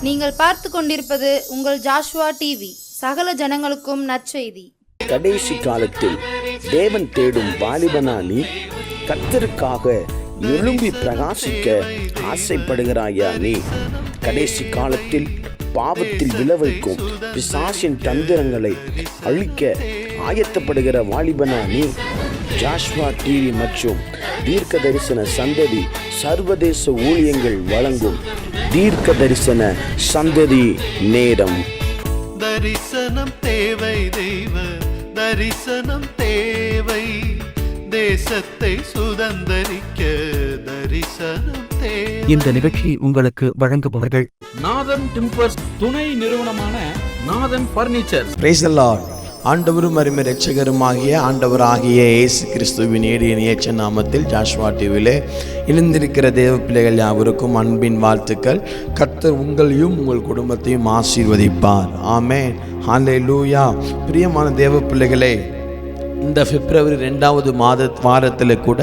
நீங்கள் பார்த்து கொண்டிருப்பது உங்கள் ஜாஷுவா டிவி. சகல ஜனங்களுக்கும் நற்செய்தி. கடைசி காலத்தில் தேவன் தேடும் வாலிபனா நீ? கர்த்தருக்காக எழும்பி பிரகாசிக்க ஆசைப்படுகிறாயா நீ? கடைசி காலத்தில் பாவத்தில் விளைவிக்கும் பிசாசின் தந்திரங்களை அழிக்க ஆயத்தப்படுகிற வாலிபனா நீ? ஜாஷ்வா டிவி மற்றும் தீர்க்க தரிசன சந்ததி சர்வதேச ஊழியங்கள் வழங்கும் தீர்க்க தரிசன சந்ததி நேரம். தரிசனம் தேவை, தெய்வ தரிசனம் தேவை, தேசத்தை சுதந்தரிக்க தரிசனம் தேவை. இந்த நிகழ்ச்சி உங்களுக்கு வழங்குபவர்கள் நாதன் டிம்பர்ஸ் துணை நிறுவனமான நாதன் பர்னிச்சர். Praise the Lord. ஆண்டவரும் அருமை இரட்சகருமாகிய ஆண்டவராகிய இயேசு கிறிஸ்துவின் ஏற்ற நாமத்தில் ஜாஷ்வா டிவியிலே இணைந்திருக்கிற தேவ பிள்ளைகள் யாவருக்கும் அன்பின் வாழ்த்துக்கள். கர்த்தர் உங்களையும் உங்கள் குடும்பத்தையும் ஆசீர்வதிப்பார். ஆமென். ஹல்லேலூயா. பிரியமான தேவ பிள்ளைகளே, இந்த பிப்ரவரி 2வது வாரத்தில் கூட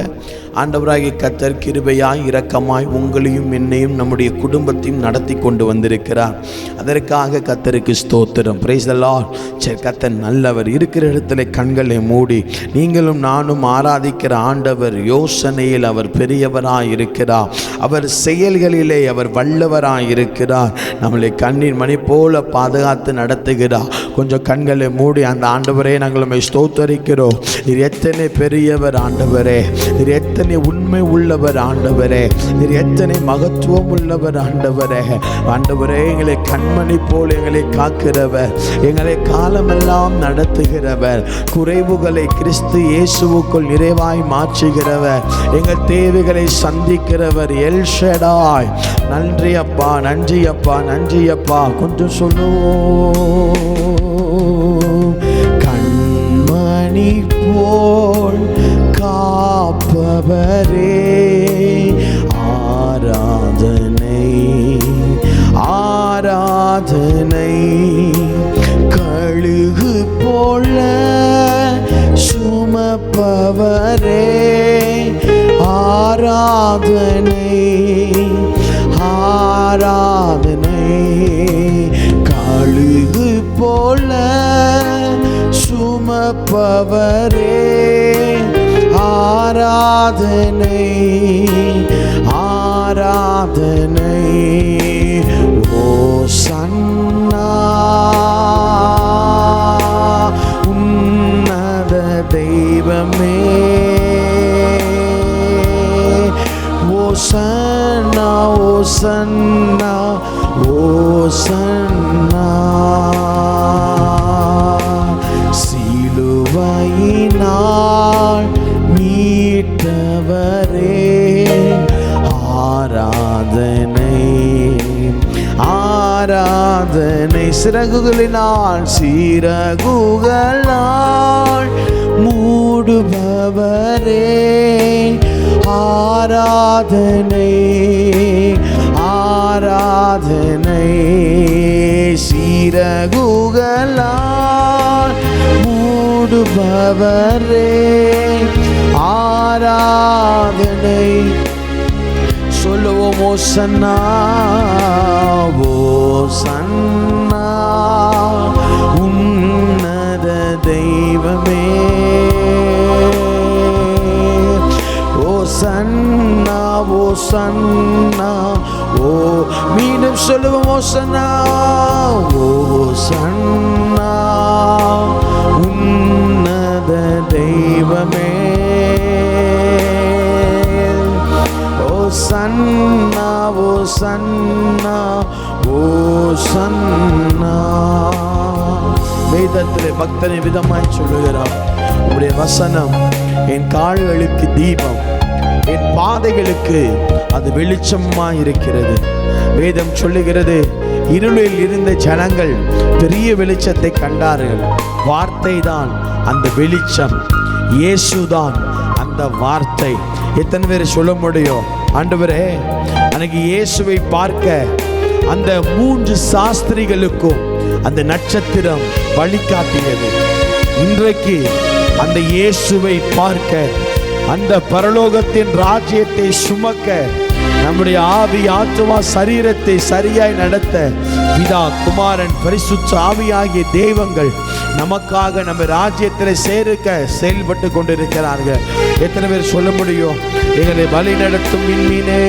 ஆண்டவராகிய கர்த்தர் கிருபையாய் இரக்கமாய் உங்களையும் என்னையும் நம்முடைய குடும்பத்தையும் நடத்தி கொண்டு வந்திருக்கிறார். அதற்காக கர்த்தருக்கு ஸ்தோத்திரம். Praise the Lord. கர்த்தர் நல்லவர். இருக்கிற இடத்துல கண்களை மூடி நீங்களும் நானும் ஆராதிக்கிற ஆண்டவர் யோசனையில் அவர் பெரியவராய் இருக்கிறார். அவர் செயல்களிலே அவர் வல்லவராய் இருக்கிறார். நம்மளை கண்ணீர் மணி போல பாதுகாத்து நடத்துகிறார். கொஞ்சம் கண்களை மூடி அந்த ஆண்டவரே நாங்கள் ஸ்தோத்தரிக்கிறோம். நீர் எத்தனை பெரியவர் ஆண்டவரே, நீர் எத்தனை உண்மை உள்ளவர் ஆண்டவரே, நீர் எத்தனை மகத்துவம் உள்ளவர் ஆண்டவரே. ஆண்டவரே, எங்களை கண்மணி போல் எங்களை காக்கிறவர், எங்களை காலமெல்லாம் நடத்துகிறவர், குறைவுகளை கிறிஸ்து இயேசுவுக்குள் நிறைவாய் மாற்றுகிறவர், எங்கள் தேவைகளை சந்திக்கிறவர். எல் ஷடாய். நன்றி அப்பா, நன்றி அப்பா, நன்றி அப்பா. கொஞ்சம் சொல்லுவோம். கண்மணி போல் காப்பவரே, ஆராதனை ஆராதனை. கழுகு போல சுமப்பவரே, ஆராதனை ஆராதனை. கழுகு போல சுமப்பவரே, ஆராதனை ஆராதனை. ஓசன்னா உன்னத தெய்வமே, ஓசன்னா ஓசன்னா ஓசன்னா. சிலுவையினால் மீட்டவரே, ஆராதனை ஆராதனை. சிறகுகளினால் சிறகுகளால் மூடுபவரே, ஆராதனை ஆராதனை. சிறகுகளால் மூடுபவரே, ஆராதனை. சொல்லுவோம். ஓசன்னா ஓசன்னா உன்னத தெய்வமே, ஓசன்னா ஓசன்னா. ஓ மீண்டும் சொல்லுவோம். ஓசன்னா ஓசன்னா உன்னத தெய்வமே, ஓசன்னா ஓசன்னா ஓசன்னா. வேதத்திலே பக்தனை விதமாய் சொல்லுகிறார், உடைய வசனம் என் கால்களுக்கு தீபம், என் பாதைகளுக்கு அது வெளிச்சமாய் இருக்கிறது. வேதம் சொல்லுகிறது, இருளில் இருந்த ஜனங்கள் பெரிய வெளிச்சத்தை கண்டார்கள். வார்த்தை தான் அந்த வெளிச்சம், இயேசுதான் அந்த வார்த்தை. எத்தனை பேர் சொல்ல முடியும்? ஆண்டவரே, அன்னைக்கு இயேசுவை பார்க்க அந்த 3 சாஸ்திரிகளுக்கும் அந்த நட்சத்திரம் வழிகாட்டியது. இன்றைக்கு அந்த இயேசுவை பார்க்க, அந்த பரலோகத்தின் ராஜ்யத்தை சுமக்க நம்முடைய ஆவி ஆத்துமா சரீரத்தை சரியாய் நடத்த பிதா குமாரன் பரிசுத்த ஆவியாகிய தெய்வங்கள் நமக்காக நம்ம ராஜ்யத்தில் சேர்க்க செயல்பட்டு கொண்டிருக்கிறார்கள். எத்தனை பேர் சொல்ல முடியும்? எங்களை வழி நடத்தும் விண்மீனே,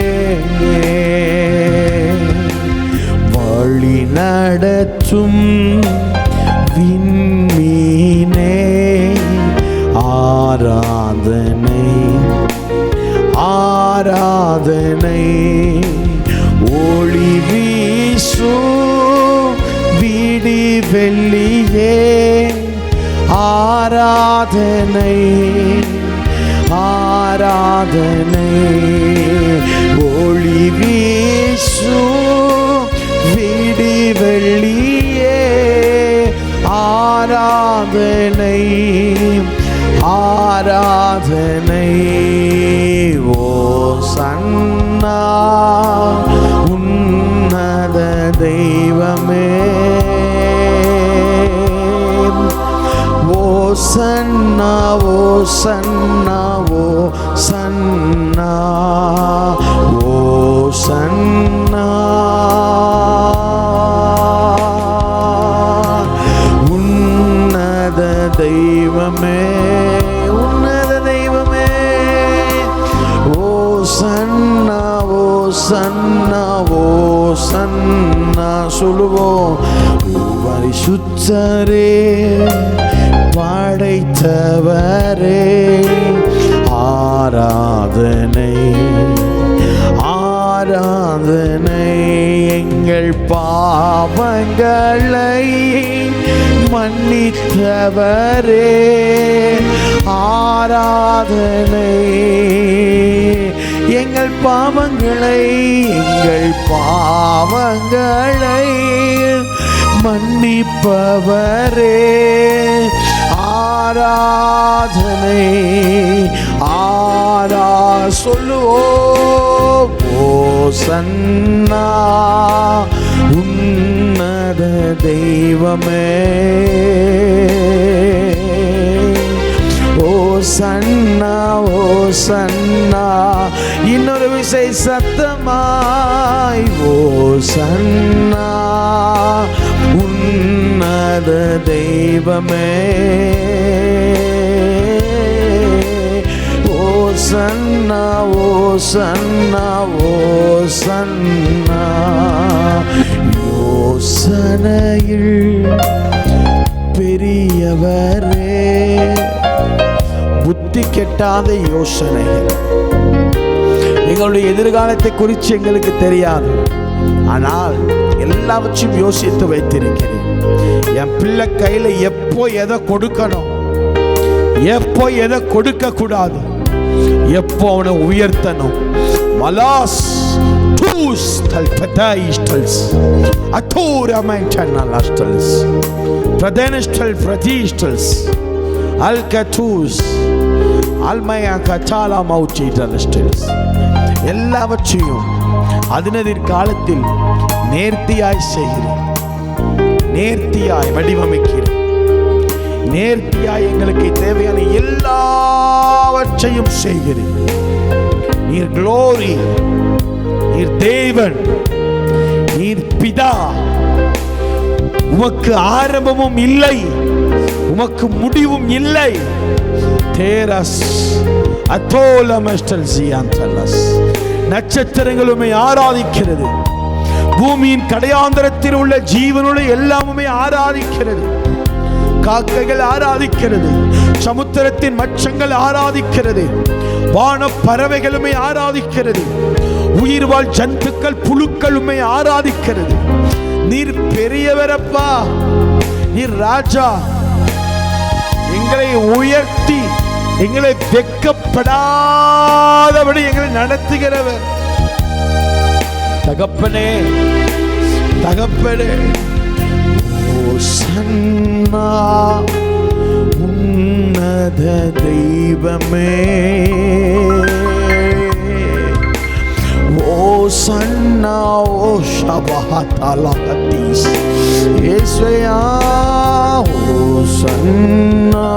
வழி நடத்தும் விண்மீனே, ஆராதனை ஆராதனை, ஒளி வீசும் விடி வெள்ளியே, ஆராதனை ஆராதனை, ஒளி வீசும் விடி வெள்ளியே, ஆராதனை ஆராதனை. ஓசன்னா உன்னத தெய்வமே, ஓசன்னா ஓசன்னா ஓசன்னா ஓசன்னா, உன்னத தெய்வமே உன்னத தெய்வமே, ஓசன்னா ஓசன்னா ஓசன்னா சொல்லுவோம். பரிசுத்தரே படைத்தவரே, ஆராதனை ஆராதனை, எங்கள் பாவங்களை மன்னித்தவரே, ஆராதனை, எங்கள் பாவங்களை மன்னிப்பவரே, ஆராதனை சொல்லுவோம். ஓசன்னா உன்னத தெய்வமே, ஓசன்னா ஓசன்னா, இன்னொரு விசை சத்தமாய், ஓசன்னா உன்னத தெய்வமே, ஓசன்னா ஓசன்னா ஓசன்னா. யோசனையில் பெரியவரே, புத்தி கெட்டாத யோசனைகள், எங்களுடைய எதிர்காலத்தை குறித்து எங்களுக்கு தெரியாது, ஆனால் எல்லாவற்றையும் யோசித்து வைத்திருக்கிறேன். என் பிள்ளை கையில் எப்போ எதை கொடுக்கணும், எப்போ எதை கொடுக்க கூடாது, எப்போ அவனை உயர்த்தணும். மலாஸ் டூஸ் தல்பதாயிஸ்டல்ஸ் அத்தூரமைட்டனலாஸ்டல்ஸ் பிரதேனஸ்டல் பிரதிஸ்டல்ஸ் அல்கதூஸ் அல்மயா கச்சாலா மௌச்சிடலஸ்டல்ஸ், எல்லாவற்றையும் அதனதிர் காலத்தில் நேர்த்தியாய் செய்கிறேன், நேர்த்தியாய் வடிவமைக்கிறேன், நேர்த்தியாய் எங்களுக்கு தேவையான எல்லாவற்றையும் செய்கிறேன். நீர் க்ளோரி, நீர் தேவன், நீர் பிதா, உமக்கு ஆரம்பமும் இல்லை, உமக்கு முடிவும் இல்லை. தேரஸ் அத்தோலமஸ்டல் ஜியாந்தலஸ், நட்சத்திரங்களுமே ஆராதிக்கிறது, பூமியின் கடையாந்தரத்தில் உள்ள ஜீவனுள்ள எல்லாமுமே ஆராதிக்கிறது, காக்கைகள் ஆராதிக்கிறது, சமுத்திரத்தின் மச்சங்கள் ஆராதிக்கிறது, வான பறவைகளுமே ஆராதிக்கிறது, உயிர்வாழ் ஜந்துக்கள் புழுக்களுமே ஆராதிக்கிறது. நீர் பெரியவரப்பா, நீர் ராஜா, எங்களை உயர்த்தி எங்களை வெட்கப்படாதபடி எங்களை நடத்துகிறவர். தகப்பனே தகப்பனே, ஓசன்னா உன்னத தெய்வமே, ஓசன்னா ஓ ஷபஹதலகதீஸ் இயேசுயா, ஓசன்னா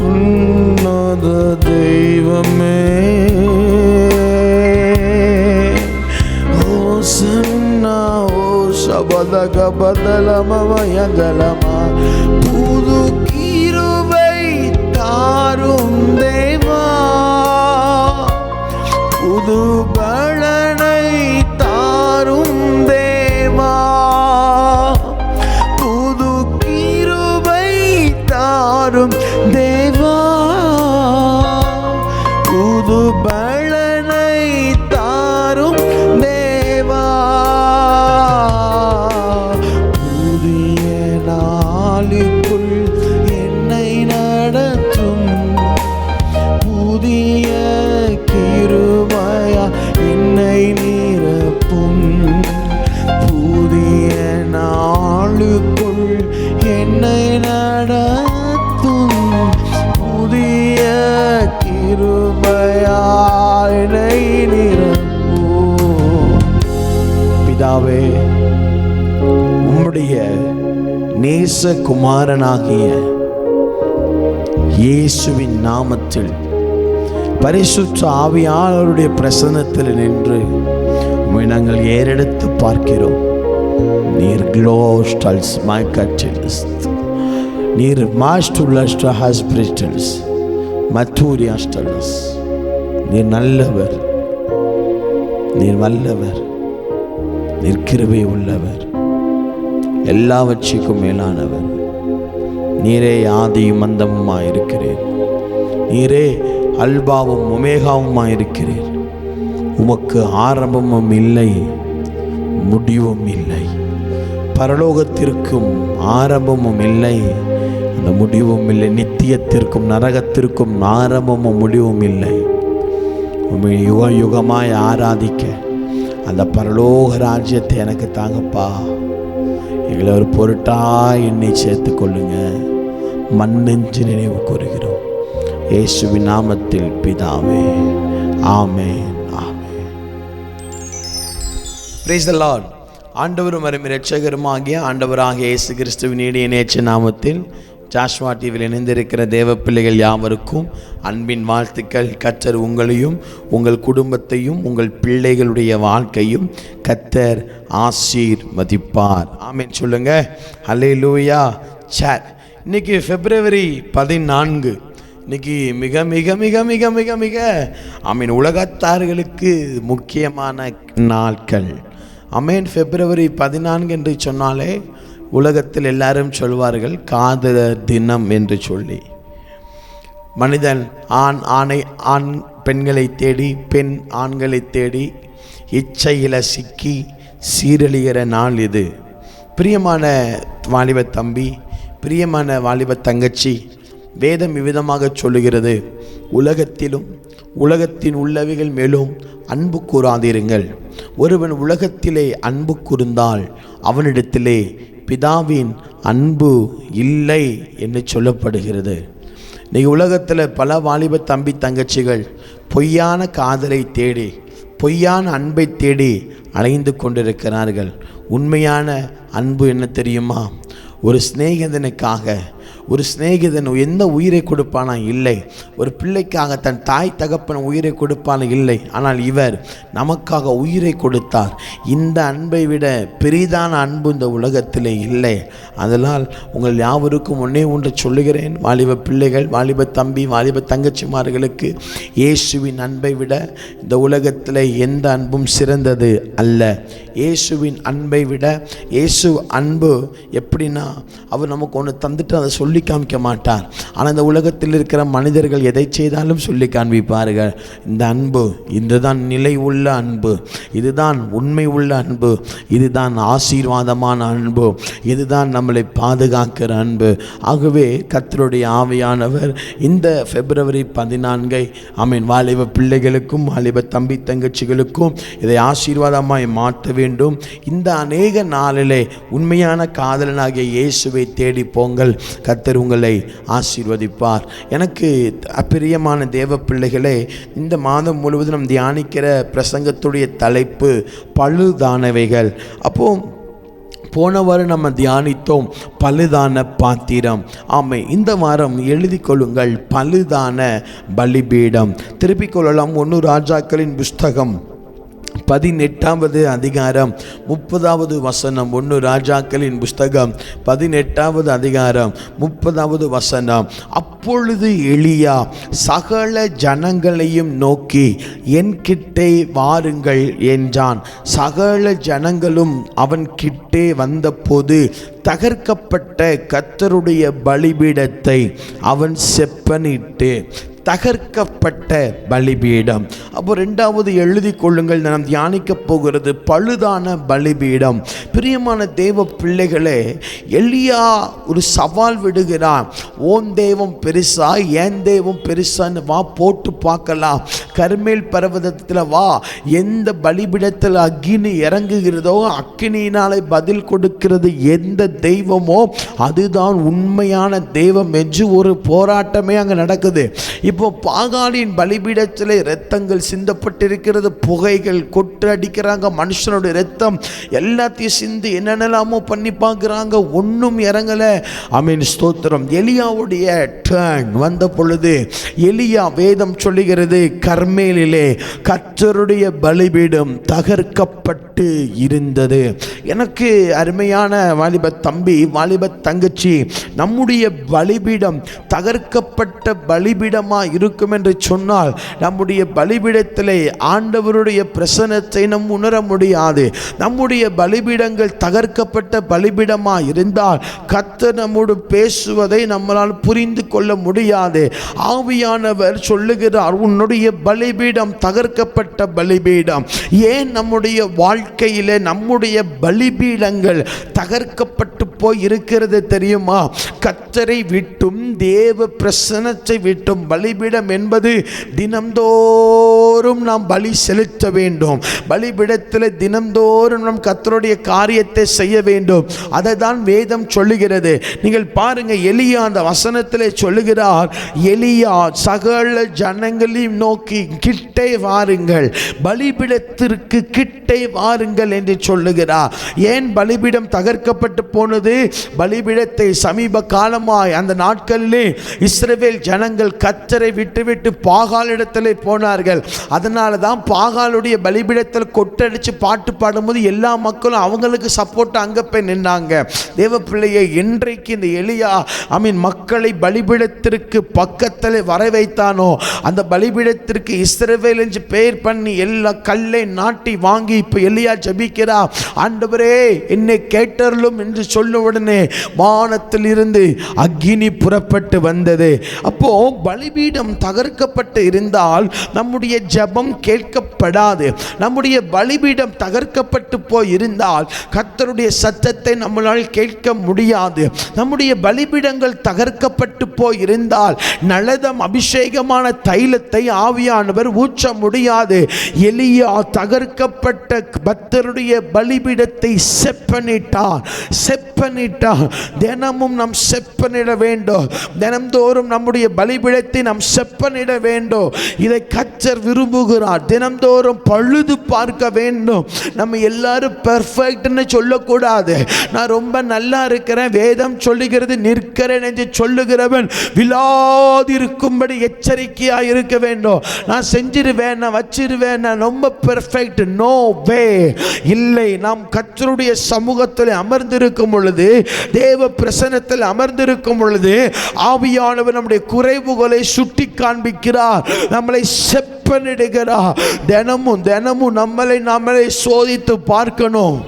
உன்னத பதலமயதலமா புது கிருபை தாரும் தேவா புது பலனை தாரும் தேவா புது கிருபை தாரும் தேவா புது பலனை தாரும் தேவா புதிய நாளுக்குள் என்னை நடத்தும் புதிய கிருபையா என்னை நிரப்பும் புதிய நாளுக்குள் என்னை நடத்தும் புதிய கிருபையா என்னை நிரப்பும். பிதாவே, உம்முடைய நேசகுமாரனாகிய இயேசுவின் நாமத்தில் பரிசுத்த ஆவியானவருடைய பிரசன்னத்தில் நின்று உம்மை நாங்கள் ஏறெடுத்து பார்க்கிறோம். நீர் க்ளோஸ்டல்ஸ் மைக்கட்டில்ஸ் நீர் மாஸ்டுலஸ்ட ஹாஸ்பிரிட்டல்ஸ் மத்தூரியாஸ்டல்ஸ். நீர் நல்லவர், நீர் வல்லவர், நீர் கிருபை உள்ளவர், எல்லாவற்றுக்கும் மேலானவர். நீரே ஆதியும் அந்தமுமாயிருக்கிறீர். நீரே அல்பாவும் ஒமேகாவுமாயிருக்கிறீர். உமக்கு ஆரம்பமும் இல்லை, முடிவும் இல்லை. பரலோகத்திற்கும் ஆரம்பமும் இல்லை, அந்த முடிவும் இல்லை. நித்தியத்திற்கும் நரகத்திற்கும் ஆரம்பமும் முடிவும் இல்லை. உம்மை யுக யுகமாய் ஆராதிக்க அந்த பரலோக ராஜ்யத்தை எனக்கு தாங்கப்பா. எங்களை ஒரு பொருட்டாய் என்னை சேர்த்து கொள்ளுங்க. மண்ணெஞ்சு நினைவு கூறுகிறோம் இயேசுவின் நாமத்தில் பிதாவே, ஆமென், ஆமென். Praise the Lord. ஆண்டவரும் அருமை இரட்சகருமாகிய ஆண்டவராகிய இயேசு கிறிஸ்துவின் இனிய நேற்று நாமத்தில் ஜாஷ்வா டிவியில் இணைந்திருக்கிற தேவ பிள்ளைகள் யாவருக்கும் அன்பின் வாழ்த்துக்கள். கர்த்தர் உங்களையும் உங்கள் குடும்பத்தையும் உங்கள் பிள்ளைகளுடைய வாழ்க்கையும் கர்த்தர் ஆசீர்வதிப்பார். ஆமென் சொல்லுங்க. ஹல்லேலூயா. சாட் இன்னைக்கு February 14. இன்னைக்கு மிக மிக மிக மிக மிக மிக உலகத்தார்களுக்கு முக்கியமான நாட்கள். February 14 என்று சொன்னாலே உலகத்தில் எல்லாரும் சொல்வார்கள் காதலர் தினம் என்று சொல்லி. மனிதன் ஆண் பெண்களை தேடி, பெண் ஆண்களை தேடி இச்சையில் சிக்கி சீரழிகிற நாள் இது. பிரியமான வாலிப தம்பி, பிரியமான வாலிப தங்கச்சி, வேதம் இவ்விதமாக சொல்லுகிறது, உலகத்திலும் உலகத்தின் உள்ளவைகள் மேலும் அன்பு கூறாதிருங்கள். ஒருவன் உலகத்திலே அன்பு கூர்ந்தால் அவனிடத்திலே பிதாவின் அன்பு இல்லை என்று சொல்லப்படுகிறது. இன்றைக்கி உலகத்தில் பல வாலிப தம்பி தங்கச்சிகள் பொய்யான காதலை தேடி, பொய்யான அன்பை தேடி அலைந்து கொண்டிருக்கிறார்கள். உண்மையான அன்பு என்ன தெரியுமா? ஒரு சிநேகிதனுக்காக, ஒரு சிநேகிதன் எந்த உயிரை கொடுப்பானா? இல்லை. ஒரு பிள்ளைக்காக தன் தாய் தகப்பன் உயிரை கொடுப்பான? இல்லை. ஆனால் இவர் நமக்காக உயிரை கொடுத்தார். இந்த அன்பை விட பெரிதான அன்பு இந்த உலகத்திலே இல்லை. அதனால் உங்கள் யாவருக்கும் ஒன்று சொல்லுகிறேன், வாலிப பிள்ளைகள், வாலிப தம்பி, வாலிப தங்கச்சிமார்களுக்கு இயேசுவின் அன்பை விட இந்த உலகத்தில் எந்த அன்பும் சிறந்தது அல்ல. இயேசுவின் அன்பை விட, இயேசு அன்பு எப்படின்னா, அவர் நமக்கு ஒன்று தந்துட்டு அதை சொல்லி காமிக்க மாட்டார். ஆனால் இந்த உலகத்தில் இருக்கிற மனிதர்கள் எதை செய்தாலும் சொல்லி காண்பிப்பார்கள். இந்த அன்பு, இதுதான் நிலை உள்ள அன்பு, இதுதான் உண்மை உள்ள அன்பு, இதுதான் ஆசீர்வாதமான அன்பு, இதுதான் நம்மளை பாதுகாக்கிற அன்பு. ஆகவே கர்த்தருடைய ஆவியானவர் இந்த February 14 வாலிப பிள்ளைகளுக்கும் வாலிப தம்பி தங்கச்சிகளுக்கும் இதை ஆசீர்வாதமாய் மாற்ற வேண்டும். இந்த அநேக நாளிலே உண்மையான காதலனாகிய இயேசுவை தேடி போங்கள். கர்த்தர் உங்களை ஆசீர்வதிப்பார். எனக்கு பிரியமான தேவ பிள்ளைகளே, இந்த மாதம் முழுவதும் தியானிக்கிற பிரசங்கத்துடைய தலைப்பு பழுதானவைகள். அப்போ போன வாரம் நம்ம தியானித்தோம் பழுதான பாத்திரம். ஆமை, இந்த வாரம் எழுதி கொள்ளுங்கள், பழுதான பலிபீடம். திருப்பிக் கொள்ளலாம். 1 ராஜாக்களின் புஸ்தகம் 18வது அதிகாரம் 30வது வசனம். 1 ராஜாக்களின் புஸ்தகம் 18வது அதிகாரம் 30வது வசனம். அப்பொழுது எலியா சகல ஜனங்களையும் நோக்கி என் கிட்டே வாருங்கள் என்றான். சகல ஜனங்களும் அவன் கிட்டே வந்தபோது தகர்க்கப்பட்ட கர்த்தருடைய பலிபீடத்தை அவன் செப்பனிட்டு, தகர்க்கப்பட்ட பலிபீடம். அப்போ 2வது எழுதி கொள்ளுங்கள், நாம் தியானிக்க போகிறது பழுதான பலிபீடம். பிரியமான தேவ பிள்ளைகளே, எலியா ஒரு சவால் விடுகிறான். ஓன் தெய்வம் பெருசா ஏன் தெய்வம் பெருசான்னு வா போட்டு பார்க்கலாம். கர்மேல் பர்வதத்தில் வா, எந்த பலிபீடத்தில் அக்கினி இறங்குகிறதோ அக்கினியினாலே பதில் கொடுக்கிறது எந்த தெய்வமோ அதுதான் உண்மையான தெய்வம் என்று ஒரு போராட்டமே அங்கே நடக்குது. இப்போ பாகாலின் பலிபீடத்தில் இரத்தங்கள் சிந்தப்பட்டிருக்கிறது, புகைகள் கொட்டு அடிக்கிறாங்க, மனுஷனுடைய இரத்தம் எல்லாத்தையும் சிந்தி என்னென்னலாமோ பண்ணி பார்க்குறாங்க, ஒன்றும் இறங்கலை. ஆமென், ஸ்தோத்திரம். எலியாவுடைய டர்ன் வந்த பொழுது எலியா, வேதம் சொல்லுகிறது, கர்மேலிலே கர்த்தருடைய பலிபீடம் தகர்க்கப்பட்டு இருந்தது. எனக்கு அருமையான வாலிப தம்பி, வாலிப தங்கச்சி, நம்முடைய பலிபீடம் தகர்க்கப்பட்ட பலிபீடமா இருக்கும் என்று சொன்னால் நம்முடைய பலிபீடத்திலே ஆண்டவருடைய பிரசன்னத்தை நாம் உணர முடியாது. நம்முடைய பலிபீடங்கள் தகர்க்கப்பட்ட பலிபீடமா இருந்தால் கர்த்தர் நம்மோடு பேசுவதை நம்மளால் புரிந்து கொள்ள முடியாது. ஆவியானவர் சொல்லுகிறார், உன்னுடைய பலிபீடம் தகர்க்கப்பட்ட பலிபீடம். ஏன் நம்முடைய வாழ்க்கையிலே நம்முடைய பலிபீடங்கள் தகர்க்கப்பட்டு போய் இருக்கிறது தெரியுமா? கர்த்தரை விட்டும் தேவ பிரசன்னத்தை விட்டும். பலிபீடம் என்பது தினம்தோறும் நாம் பலி செலுத்த வேண்டும். பலிபீடத்தில் தினம்தோறும் நாம் கர்த்தருடைய காரியத்தை செய்ய வேண்டும். அதை தான் வேதம் சொல்லுகிறது. நீங்கள் பாருங்க, எலியா அந்த வசனத்திலே சொல்லுகிறார், எலியா சகல ஜனங்களையும் நோக்கி கிட்டே வாருங்கள், பலிபீடத்திற்கு கிட்டே வாருங்கள் என்று சொல்லுகிறார். ஏன் பலிபீடம் தகர்க்கப்பட்டு போனது? பலிபீடத்தை சமீப காலமாய் அந்த நாட்களிலே இஸ்ரவேல் ஜனங்கள் கர்த்தரை விட்டுவிட்டு பாகாலிடத்திலே போனார்கள். அதனால தான் பாகாலுடைய பலிபீடத்தில் கொட்டடிச்சு பாட்டு பாடும்போது எல்லா மக்களும் அவங்களுக்கு சப்போர்ட் அங்கே போய் நின்னாங்க. தேவ பிள்ளையை, இன்றைக்கு இந்த எலியா மக்களை பலிபீடத்திற்கு பக்கத்தில் வர வைத்தானோ, அந்த பலிபீடத்திற்கு இஸ்ரவேல் என்று பெயர் பண்ணி எல்லா கல்லை நாட்டி வாங்கி இப்போ எலியா ஜெபிக்கிறா, ஆண்டவரே என்னை கேட்டருளும் என்று சொல்ல உடனே வானத்தில் இருந்து அக்கினி புறப்பட்டு வந்தது. அப்போ பலிபீடம் தகர்க்கப்பட்டு இருந்தால் நம்முடைய ஜெபம் கேட்கப்படாது. நம்முடைய பலிபீடம் தகர்க்கப்பட்டு போய் இருந்தால் கர்த்தருடைய சத்தத்தை நம்மளால் கேட்க முடியாது. நம்முடைய பலிபீடங்கள் தகர்க்கப்பட்டு போய் இருந்தால் நலதம் அபிஷேகமான தைலத்தை ஆவியானவர் ஊற்ற முடியாது. எலியா தகர்க்கப்பட்ட கர்த்தருடைய பலிபீடத்தை செப்பனிட்டார். தினமும் நாம் செப்பனிட வேண்டும். தினம்தோறும் நம்முடைய பலிபீடத்தை நாம் செப்பனிட வேண்டும். இதை கர்த்தர் விரும்புகிறார். தினம்தோறும் பழுது பார்க்க வேண்டும். நம்ம எல்லாரும் பெர்ஃபெக்ட்னு சொல்லக்கூடாது. நான் ரொம்ப நல்லா இருக்கிறேன், வேதம் சொல்லுகிறது நிற்கிறேன் என்று சொல்லுகிறவன் விழாதிருக்கும்படி எச்சரிக்கையாக இருக்க வேண்டும். நான் செஞ்சிருவேன், நான் வச்சிருவேன், நான் ரொம்ப பெர்ஃபெக்ட், நோ வே, இல்லை. நாம் கர்த்தருடைய சமூகத்தில் அமர்ந்திருக்கும் பொழுது, தேவ பிரசன்னத்தில் அமர்ந்திருக்கும் பொழுது ஆவியானவர் நம்முடைய குறைவுகளை சுட்டி காண்பிக்கிறார், நம்மளை செப்பனிடுகிறார். தினமும் தினமும் நம்மளை சோதித்து பார்க்கணும்.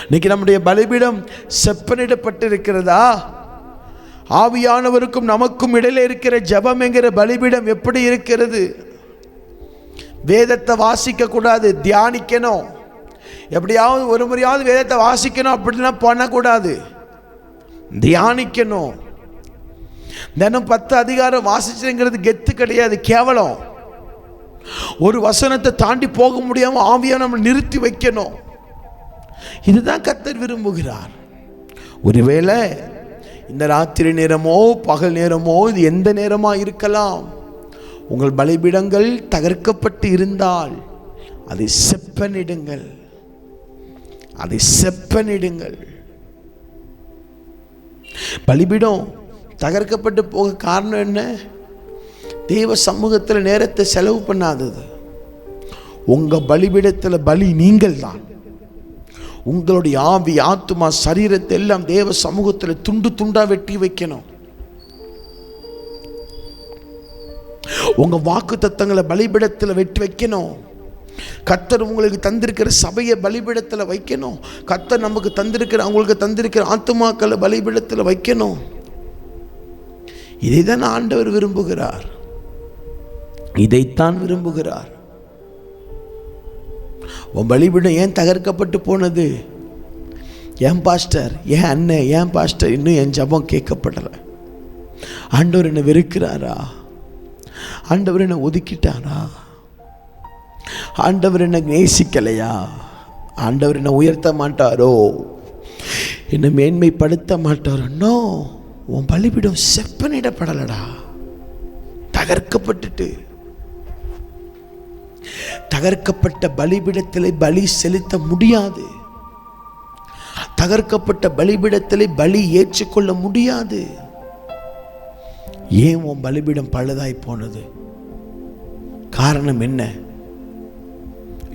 இன்னைக்கு நம்முடைய பலிபீடம் செப்பனிடப்பட்டிருக்கிறதா? ஆவியானவருக்கும் நமக்கும் இடையில இருக்கிற ஜெபம் என்கிற பலிபீடம் எப்படி இருக்கிறது? வேதத்தை வாசிக்க கூடாது, தியானிக்கணும். எப்படியாவது ஒரு முறையாவது வேதத்தை வாசிக்கணும், அப்படிலாம் பண்ணக்கூடாது, தியானிக்கணும். தினம் 10 அதிகாரம் வாசிச்சுங்கிறது கெத்து கிடையாது, கேவலம். ஒரு வசனத்தை தாண்டி போக முடியாம ஆவியா நம்ம நிறுத்தி வைக்கணும். இதுதான் கர்த்தர் விரும்புகிறார். ஒருவேளை இந்த ராத்திரி நேரமோ பகல் நேரமோ, இது எந்த நேரமா இருக்கலாம், உங்கள் பலிபீடங்கள் தகர்க்கப்பட்டு இருந்தால் அதை செப்பனிடுங்கள், அதை செப்பனிடுங்கள். பலிபீடம் தகர்க்கப்பட்டு போக காரணம் என்ன? தேவ சமூகத்தில் நேரத்தை செலவு பண்ணாதது. உங்க பலிபீடத்தில் பலி நீங்கள் தான். உங்களுடைய ஆவி, ஆத்துமா, சரீரத்தை எல்லாம் தேவ சமூகத்தில் துண்டு துண்டா வெட்டி வைக்கணும். உங்க வாக்கு தத்தங்களை பலிபீடத்தில் வெட்டி வைக்கணும். கர்த்தர் உங்களுக்கு தந்திருக்கிற சபையை பலிபீடத்தில் வைக்கணும். கர்த்தர் நமக்கு தந்திருக்கிற, அவங்களுக்கு தந்திருக்கிற ஆத்துமாக்களை பலிபீடத்தில் வைக்கணும். இதைதான் ஆண்டவர் விரும்புகிறார். இதைத்தான் விரும்புகிறார். உன் பலிபீடம் ஏன் தகர்க்கப்பட்டு போனது? ஏன் பாஸ்டர், ஏன் அண்ணன், ஏன் பாஸ்டர் இன்னும் என் ஜபம் கேட்கப்படல? ஆண்டவர் என்னை வெறுக்கிறாரா? ஆண்டவர் என்னை ஒதுக்கிட்டாரா? ஆண்டவர் என்னை நேசிக்கலையா? ஆண்டவர் என்னை உயர்த்த மாட்டாரோ? என்னை மேன்மைப்படுத்த மாட்டாரோ? உன் பலிபீடம் செப்பனிடப்படலடா, தகர்க்கப்பட்டுட்டு. தகர்க்கப்பட்ட பலிபீடத்திலே பலி செலுத்த முடியாது. தகர்க்கப்பட்ட பலிபீடத்திலே பலி ஏற்றுக்கொள்ள முடியாது. ஏன் உன் பலிபீடம் பழுதாய் போனது? காரணம் என்ன?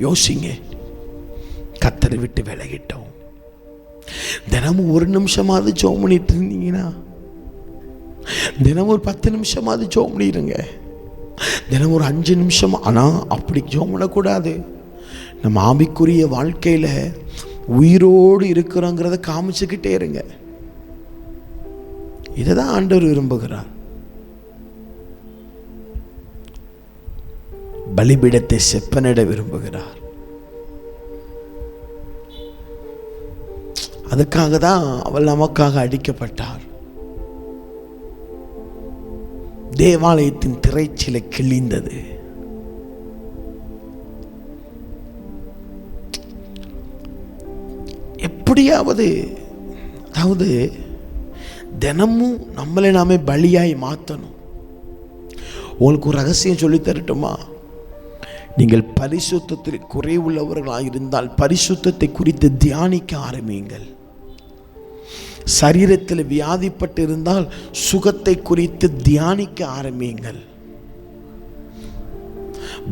யோசிங்க. கர்த்தரை விட்டு விலகிட்டோம். தினமும் ஒரு நிமிஷமாவது ஜெபம் பண்ணிட்டு இருந்தீங்கன்னா, தினமும் ஒரு 10 நிமிஷமாவது ஜெபம் பண்ணிடுங்க. தினம் ஒரு 5 நிமிஷம். ஆனால் அப்படி ஜெபம் பண்ணக்கூடாது. நம்ம ஆவிக்குரிய வாழ்க்கையில் உயிரோடு இருக்கிறோங்கிறத காமிச்சுக்கிட்டே இருங்க. இதை தான் ஆண்டவர் விரும்புகிறார். பலிபீடத்தை செப்பனிட விரும்புகிறார். அதுக்காக தான் அவள் நமக்காக அடிக்கப்பட்டார். தேவாலயத்தின் திரைச்சிலை கிழிந்தது. எப்படியாவது, அதாவது தினமும் நம்மளை நாமே பலியாய் மாற்றணும். உங்களுக்கு ஒரு ரகசியம் சொல்லி தரட்டுமா? நீங்கள் பரிசுத்தத்தில் குறைவுள்ளவர்களாக இருந்தால் பரிசுத்தத்தை குறித்து தியானிக்க ஆரம்பியுங்கள். சரீரத்தில் வியாதிப்பட்டு இருந்தால் சுகத்தை குறித்து தியானிக்க ஆரம்பியுங்கள்.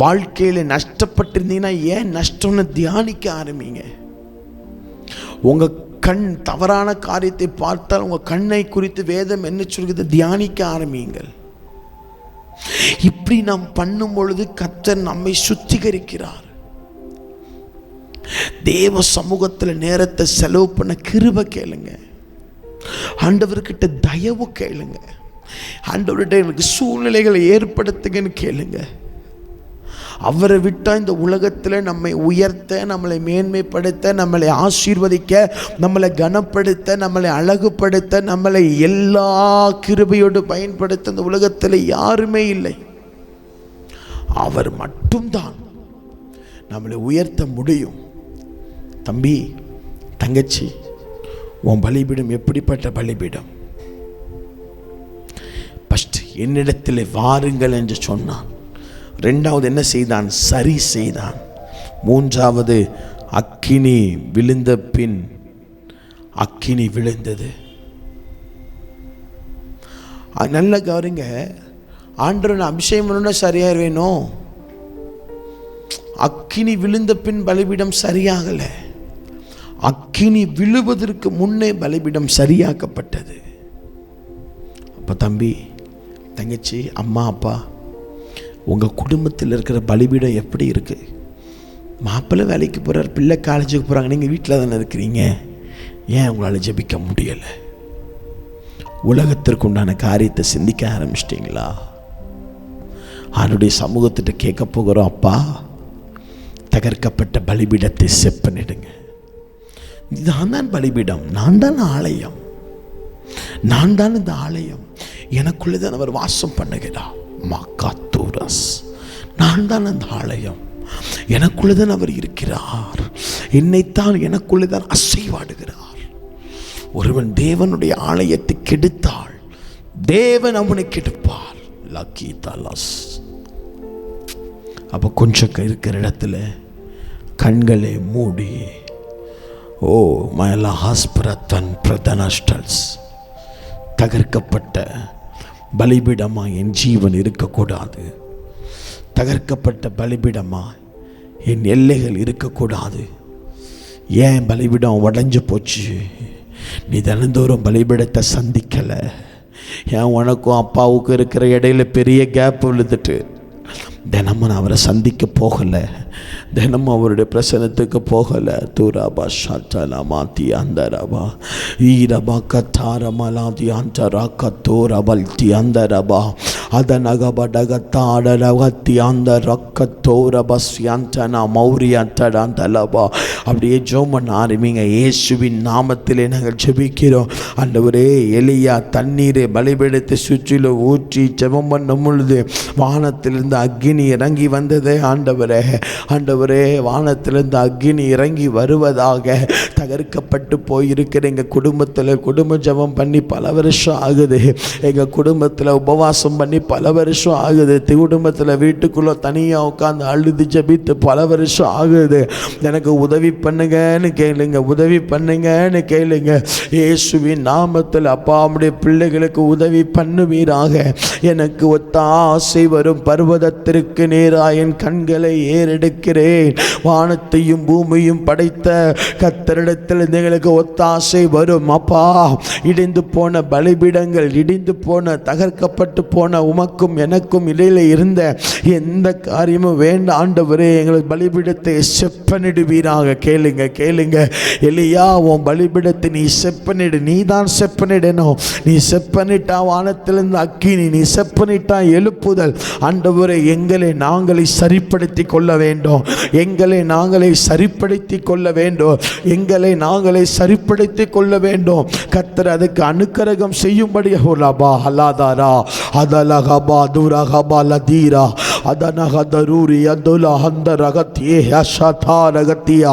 வாழ்க்கையில நஷ்டப்பட்டிருந்தீங்கன்னா ஏன் நஷ்டம்னு தியானிக்க ஆரம்பிங்க. உங்க கண் தவறான காரியத்தை பார்த்தால் உங்க கண்ணை குறித்து வேதம் என்ன சொல்கிறது தியானிக்க ஆரம்பியுங்கள். இப்படி நாம் பண்ணும் பொழுது கர்த்தர் நம்மை சுத்திகரிக்கிறார். தேவ சமூகத்தில் நேரத்தை செலவு பண்ண கிருபை கேளுங்க. ஆண்டவர்கிட்ட தயவு கேளுங்க. ஆண்டவர்கிட்ட எனக்கு சூழ்நிலைகளை ஏற்படுத்துங்கன்னு கேளுங்க. அவரை விட்டா இந்த உலகத்தில் நம்மை உயர்த்த, நம்மளை மேன்மைப்படுத்த, நம்மளை ஆசீர்வதிக்க, நம்மளை கனப்படுத்த, நம்மளை அழகுபடுத்த, நம்மளை எல்லா கிருபையோடு பயன்படுத்த இந்த உலகத்தில் யாருமே இல்லை. அவர் மட்டும்தான் நம்மளை உயர்த்த முடியும். தம்பி, தங்கச்சி, உன் பலிபீடம் எப்படிப்பட்ட பலிபீடம்? ஃபர்ஸ்ட் என்னிடத்தில் வாருங்கள் என்று சொன்னான். 2வது என்ன செய்தான்? சரி செய்தான். 3வது அக்கினி விழுந்த பின் அக்கினி விழுந்தது. நல்ல கவனிங்க. ஆண்டவன் அபிஷேகம் பண்ணணும்னா சரியா வேணும். அக்கினி விழுந்த பின் பலிபீடம் சரியாகல. அக்கினி விழுவதற்கு முன்னே பலிபீடம் சரியாக்கப்பட்டது. அப்ப தம்பி, தங்கச்சி, அம்மா, அப்பா, உங்கள் குடும்பத்தில் இருக்கிற பலிபீடம் எப்படி இருக்கு? மாப்பிள்ளை வேலைக்கு போகிறார், பிள்ளை காலேஜுக்கு போகிறாங்க, நீங்கள் வீட்டில் தானே இருக்கிறீங்க. ஏன் உங்களால் ஜெபிக்க முடியலை? உலகத்திற்கு உண்டான காரியத்தை சிந்திக்க ஆரம்பிச்சிட்டிங்களா? அவருடைய சமூகத்திட்ட கேட்க போகிறோம். அப்பா, தகர்க்கப்பட்ட பலிபீடத்தை செப்பனிடுங்க. நான் தான் பலிபீடம், நான் தான் ஆலயம், நான் தான் இந்த ஆலயம், எனக்குள்ளேதான் அவர் வாசம் பண்ணுகிறார். மக்காத்தூரஸ், நான் தான் அந்த ஆலயம், எனக்குள்ளேதான் அவர் இருக்கிறார், என்னைத்தான் எனக்குள்ளேதான் அசைவாடுகிறார். ஒருவன் தேவனுடைய ஆலயத்தை கெடுத்தால் தேவன் அவனை கெடுப்பார். லக்கி தலாஸ். அப்போ கொஞ்சம் இருக்கிற இடத்துல கண்களை மூடி, ஓ மயலா ஹாஸ்பிரத்தன் பிரதனஸ்டல்ஸ், தகர்க்கப்பட்ட பலிபீடமா என் ஜீவன் இருக்கக்கூடாது. தகர்க்கப்பட்ட பலிபீடமா என் எல்லைகள் இருக்கக்கூடாது. ஏன் பலிபீடம் உடஞ்சி போச்சு? நீ தினந்தோறும் பலிபீடத்தை சந்திக்கலை. ஏன் உனக்கும் அப்பாவுக்கும் இருக்கிற இடையில பெரிய கேப் விழுந்துட்டு தினமும் நான் அவரை சந்திக்க போகலை, தினமும் அவருடைய பிரசனத்துக்கு போகலை. தூராபா ஷாச்சலா மாத்தி அந்த ரபா ஈரபா கத்தாரமலாதி அந்த ராக்க தோரபல்தி அந்த ரபா அதனகபடகத்தாடகத்தி அந்த ரக்க தோரபஸ்வி அந்த மௌரி அந்த லபா. அப்படியே ஜெபம் பண்ண ஆரம்பிங்க. இயேசுவின் நாமத்திலே நாங்கள் ஜெபிக்கிறோம். ஆண்டவரே, எலியா தண்ணீரை பலிபீடத்தை சுற்றிலும் ஊற்றி ஜெபம் பண்ணும் பொழுது வானத்திலிருந்து அக்கினி இறங்கி வந்ததே. ஆண்டவரே, ஆண்டவரே, வானத்திலிருந்து அக்கினி இறங்கி வருவதாக. தகர்க்கப்பட்டு போயிருக்கிற எங்கள் குடும்பத்தில் குடும்ப ஜெபம் பண்ணி பல வருஷம் ஆகுது. எங்கள் குடும்பத்தில் உபவாசம் பண்ணி பல வருஷம் ஆகுது. குடும்பத்தில் வீட்டுக்குள்ளே தனியாக உட்காந்து அழுது ஜெபித்து பல வருஷம் ஆகுது. எனக்கு உதவி பண்ணுங்கன்னு கேளுங்க, உதவி பண்ணுங்கன்னு கேளுங்க. இயேசுவின் நாமத்தில் அப்பா நம்முடைய பிள்ளைகளுக்கு உதவி பண்ணுவீராக. எனக்கு ஒத்தாசை வரும் பர்வதத்திற்கு நேராக என் கண்களை ஏறெடுக்கிறேன். வானத்தையும் பூமியும் படைத்த கர்த்தரிடத்தில் எங்களுக்கு ஒத்தாசை வரும். அப்பா, இடிந்து போன பலிபீடங்கள், இடிந்து போன தகர்க்கப்பட்டு போன உமக்கும் எனக்கும் இடையில இருந்த எந்த காரியமும் வேண்டாம் ஆண்டவரே. எங்களுக்கு பலிபீடத்தை செப்பனிடுவீராக. கேளுங்க, கேளுங்க. எலியா, உன் பலிபீடத்தை நீ செப்பனிடு. நீ தான் செப்பனிடணும். நீ செப்பனிட்டா வானத்திலிருந்து அக்கினி, நீ செப்பனிட்டா எழுப்புதல். ஆண்டவரே, எங்களை நாங்களே சரிப்படுத்தி கொள்ள வேண்டும். எங்களை நாங்களே சரிப்படுத்தி கொள்ள வேண்டும். எங்களை நாங்களே சரிப்படுத்தி கொள்ள வேண்டும். கர்த்தர் அதுக்கு அனுக்கிரகம் செய்யும்படி ஹோலாபா ஹலாதாரா அதலகபா துரகபா லதீரா அதனகதரூரி அதுல அந்த ரகத்தியே ஹஷதா ரகத்தியா.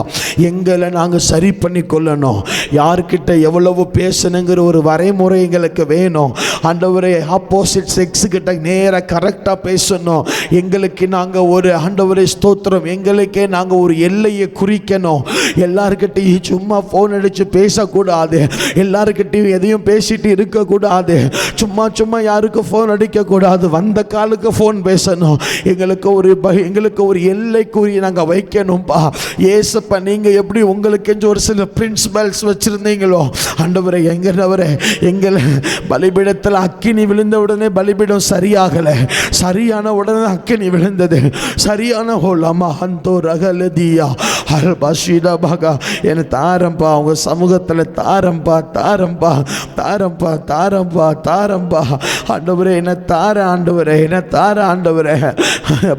எங்களை நாங்கள் சரி பண்ணி கொள்ளணும். யார்கிட்ட எவ்வளவு பேசணுங்கிற ஒரு வரைமுறை எங்களுக்கு வேணும். ஆண்டவரே, ஆப்போசிட் செக்ஸ் கிட்ட நேராக கரெக்டாக பேசணும். எங்களுக்கு நாங்கள் ஒரு ஆண்டவரே ஸ்தோத்திரம், எங்களுக்கே நாங்கள் ஒரு எல்லையை குறிக்கணும். எல்லாருக்கிட்டையும் சும்மா ஃபோன் அடித்து பேசக்கூடாது. எல்லாருக்கிட்டையும் எதையும் பேசிட்டு இருக்கக்கூடாது. சும்மா சும்மா யாருக்கும் ஃபோன் அடிக்கக்கூடாது. வந்த காலுக்கு ஃபோன் பேசணும். எங்களுக்கு ஒரு எல்லைக்குரிய நாங்கள் வைக்கணும்பா. ஏசப்பா, நீங்கள் எப்படி உங்களுக்கு ஒரு சில பிரின்சிபல்ஸ் வச்சுருந்தீங்களோ ஆண்டவரே, எங்களை பலிபீடத்தில் அக்கினி விழுந்த உடனே பலிபீடம் சரியாகலை. சரியான உடனே அக்கினி விழுந்தது. சரியான ஹோலமா அந்தோ ரகலதியா அல்பஷீடா பகா. என்னை தாரம்பா, அவங்க சமூகத்தில் தாரம்பா, தாரம்பா, தாரம்பா, தாரம்பா, தாரம்பா. ஆண்டவரே, என்ன தார ஆண்டவரே, என்ன தார ஆண்டவரே.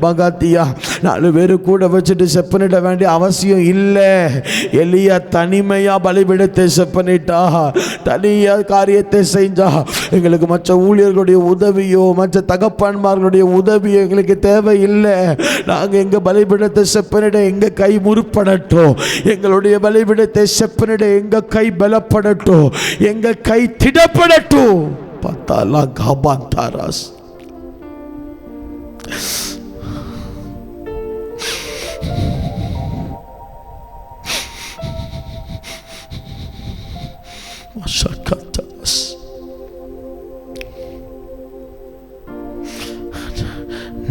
பகாத்தியா, 4 பேரு கூட வச்சுட்டு செப்பனிட வேண்டிய அவசியம் இல்லை. எலியா தனிமையா பலிபீடத்தை செப்பனிட்டா, தனியா காரியத்தை செஞ்சா. எங்களுக்கு மற்ற ஊழியர்களுடைய உதவியோ மற்ற தகப்பன்மார்களுடைய உதவியோ எங்களுக்கு தேவையில்லை. நாங்கள் எங்கள் பலிபீடத்தை செப்பனிட எங்கள் கை முறுப்படட்டும். எங்களுடைய பலிபீடத்தை செப்பனிட எங்கள் கை பலப்படட்டும். எங்கள் கை திடப்படட்டும். பத்தாலா காபான் தாராஸ்.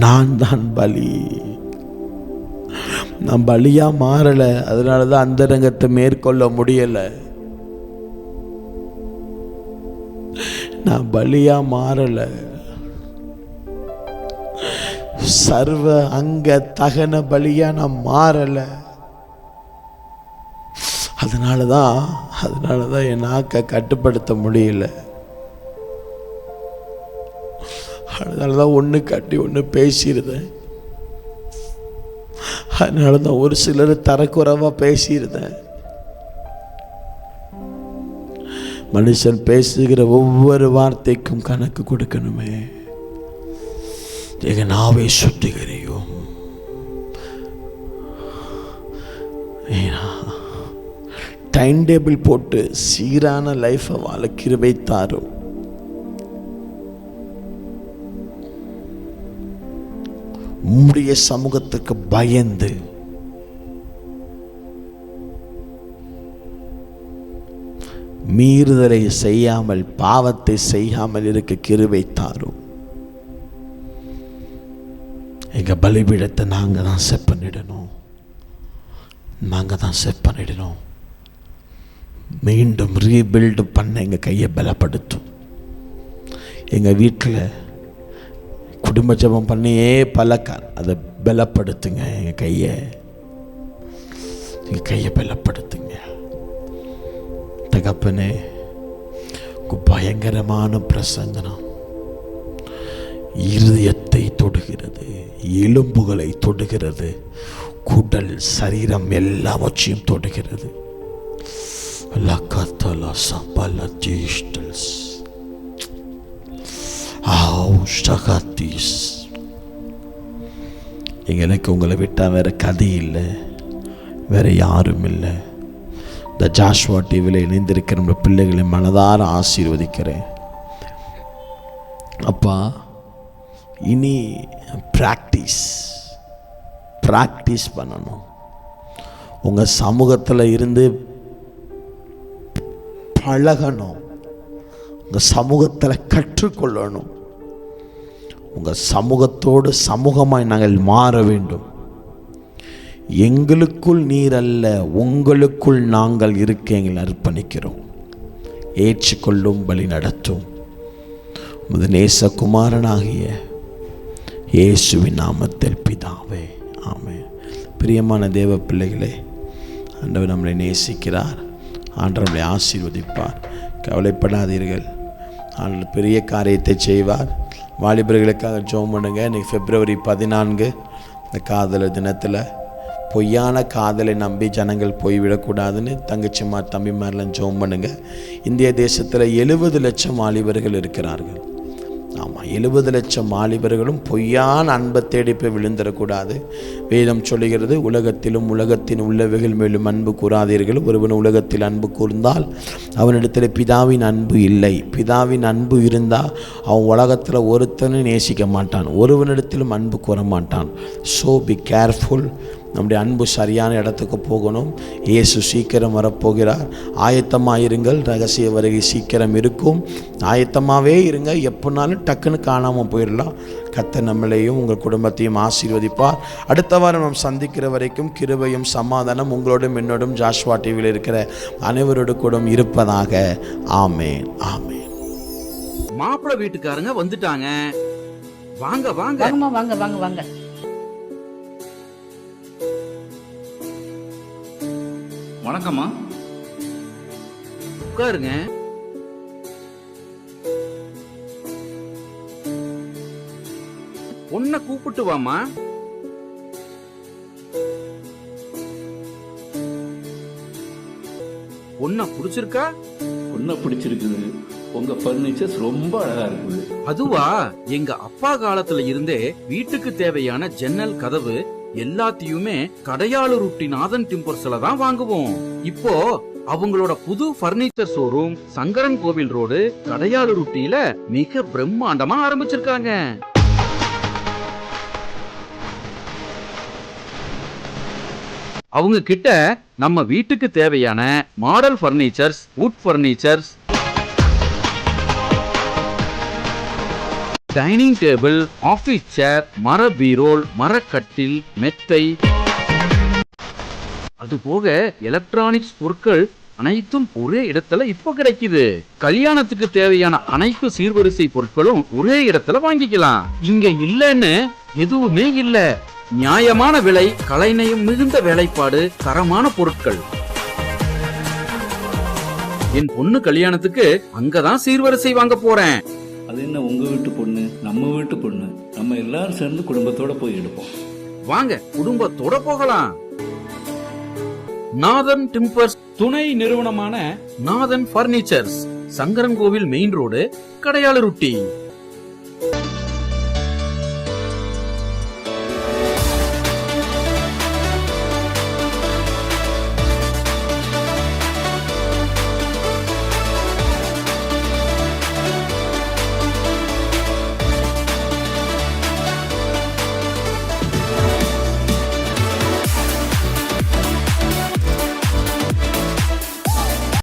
நான் தான் பலி. நான் பலியா மாறல. அதனாலதான் அந்த ரங்கத்தை மேற்கொள்ள முடியல. நான் பலியா மாறல. சர்வ அங்க தகன பலியா நான் மாறல. அதனாலதான் என் நாக்கை கட்டுப்படுத்த முடியல. அதனாலதான் ஒன்று காட்டி ஒன்று பேசியிருந்தேன். அதனாலதான் ஒரு சிலர் தரக்குறைவா பேசியிருந்தேன். மனுஷன் பேசுகிற ஒவ்வொரு வார்த்தைக்கும் கணக்கு கொடுக்கணுமே. எங்க நாவே சுத்திகரியும். டைம் டேபிள் போட்டு சீரான லைஃபை வாழ கிருபை தாரும். உம்முடைய சமூகத்துக்கு பயந்து மீறுதலை செய்யாமல் பாவத்தை செய்யாமல் இருக்க கிருபை தாரும். எங்க பலிபீடத்தை நாங்க தான் செப்பனிடணும். நாங்கள் தான் செட் பண்ணிடணும். மீண்டும் ரீபில்டு பண்ண எங்கள் கையை பலப்படுத்தும். எங்கள் வீட்டில் குடும்ப ஜெபம் பண்ணியே அதை பலப்படுத்துங்க. எங்கள் கையை பலப்படுத்துங்க. தகப்பனே, பயங்கரமான பிரசங்கனம் இருதயத்தை தொடுகிறது, எலும்புகளை தொடுகிறது, குடல் சரீரம் எல்லாவற்றையும் தொடுகிறது. எனக்கு உங்களை விட்டால் வேற கதை இல்லை, வேற யாரும் இல்லை. இந்த ஜாஷ்வா டிவியில் இணைந்திருக்கிற நம்ம பிள்ளைகளை மனதார ஆசீர்வதிக்கிறேன். அப்பா, இனி ப்ராக்டிஸ் பண்ணணும். உங்கள் சமூகத்தில் இருந்து பழகணும், உங்கள் சமூகத்தில் கற்றுக்கொள்ளணும். உங்கள் சமூகத்தோடு சமூகமாய் நாங்கள் மாற வேண்டும். எங்களுக்குள் நீர் அல்ல, உங்களுக்குள் நாங்கள் இருக்க எங்களை அர்ப்பணிக்கிறோம். ஏற்றுக்கொள்ளும், வழி நடத்தும். உமது நேசகுமாரனாகிய இயேசுவின் நாமத்தில் பிதாவே, ஆமென். பிரியமான தேவ பிள்ளைகளே, ஆண்டவர் நம்மளை நேசிக்கிறார். ஆண்டவர் நம்மளை ஆசீர்வதிப்பார். கவலைப்படாதீர்கள். ஆண்டவர் பெரிய காரியத்தை செய்வார். வாலிபர்களுக்காக ஜெபம் பண்ணுங்க. இன்றைக்கி February 14 இந்த காதலர் தினத்தில் பொய்யான காதலை நம்பி ஜனங்கள் போய்விடக்கூடாதுன்னு தங்கச்சிமார் தம்பிமாரெலாம் ஜெபம் பண்ணுங்க. இந்திய தேசத்தில் 70 லட்சம் வாலிபர்கள் இருக்கிறார்கள். ஆமாம், 70 லட்சம் வாலிபர்களும் பொய்யான அன்பை தேடி போய் விழுந்துடக்கூடாது. வேதம் சொல்லுகிறது, உலகத்திலும் உலகத்தின் உள்ளவைகள் மேலும் அன்பு கூறாதீர்கள். ஒருவன் உலகத்தில் அன்பு கூர்ந்தால் அவனிடத்தில் பிதாவின் அன்பு இல்லை. பிதாவின் அன்பு இருந்தால் அவன் உலகத்தில் ஒருத்தனும் நேசிக்க மாட்டான், ஒருவனிடத்திலும் அன்பு கூற மாட்டான். So be careful. நம்முடைய அன்பு சரியான இடத்துக்கு போகணும். இயேசு சீக்கிரம் வரப்போகிறார். ஆயத்தமாயிருங்கள். ரகசிய வருகை சீக்கிரம் இருக்கும். ஆயத்தமாகவே இருங்க. எப்போனாலும் டக்குன்னு காணாமல் போயிடலாம். கர்த்தர் நம்மளையும் உங்கள் குடும்பத்தையும் ஆசீர்வதிப்பார். அடுத்த வாரம் நாம் சந்திக்கிற வரைக்கும் கிருபையும் சமாதானம் உங்களோடும் என்னோடும் ஜாஷ்வா டிவியில் இருக்கிற அனைவரோடு கூட இருப்பதாக. ஆமென், ஆமென். மாப்பிள்ளை வீட்டுக்காரங்க வந்துட்டாங்க. வாங்க வாங்க வாங்க வாங்க வாங்க. வணக்கம்மா, உட்காருங்க. பொண்ணை கூப்பிட்டு வாமா. பொண்ணை பிடிச்சிருக்கா? பொண்ணை பிடிச்சிருக்குது. உங்க பர்னிச்சர்ஸ் ரொம்ப அழகா இருக்குது. அதுவா, எங்க அப்பா காலத்துல இருந்தே வீட்டுக்கு தேவையான ஜன்னல், கதவு எல்லாத்தையுமே கடையாளூர் நாதன் டிம்பர்ஸ்ல தான் வாங்குவோம். இப்போ அவங்களோட புது பர்னிச்சர் ஷோரூம் சங்கரன் கோவில் ரோடு கடையாளூர் மிக பிரம்மாண்டமா ஆரம்பிச்சிருக்காங்க. அவங்க கிட்ட நம்ம வீட்டுக்கு தேவையான model furnitures, wood furnitures, dining table, office chair, மர பீரோல், மரக்கட்டில், மெத்தை, அதுபோக எலக்ட்ரானிக்ஸ் பொருட்கள் அனைத்தும் ஒரே இடத்துல இப்போ கிடைக்குது. கல்யாணத்துக்கு தேவையான அனைத்து சீர்வரிசை பொருட்களும் ஒரே இடத்துல வாங்கிக்கலாம். இங்க இல்லன்னு எதுவுமே இல்ல. நியாயமான விலை, கலைநயம் மிகுந்த வேலைப்பாடு, தரமான பொருட்கள். என் பொண்ணு கல்யாணத்துக்கு அங்கதான் சீர்வரிசை வாங்க போறேன். அது என்ன, உங்க வீட்டு பொண்ணு நம்ம வீட்டு பொண்ணு, நம்ம எல்லாரும் சேர்ந்து குடும்பத்தோட போய் எடுப்போம். வாங்க, குடும்பத்தோட போகலாம். நாதன் டிம்பர்ஸ் துணை நிறுவனமான நாதன் பர்னிச்சர்ஸ், சங்கரன் கோவில் மெயின் ரோடு, கடையாளூர்.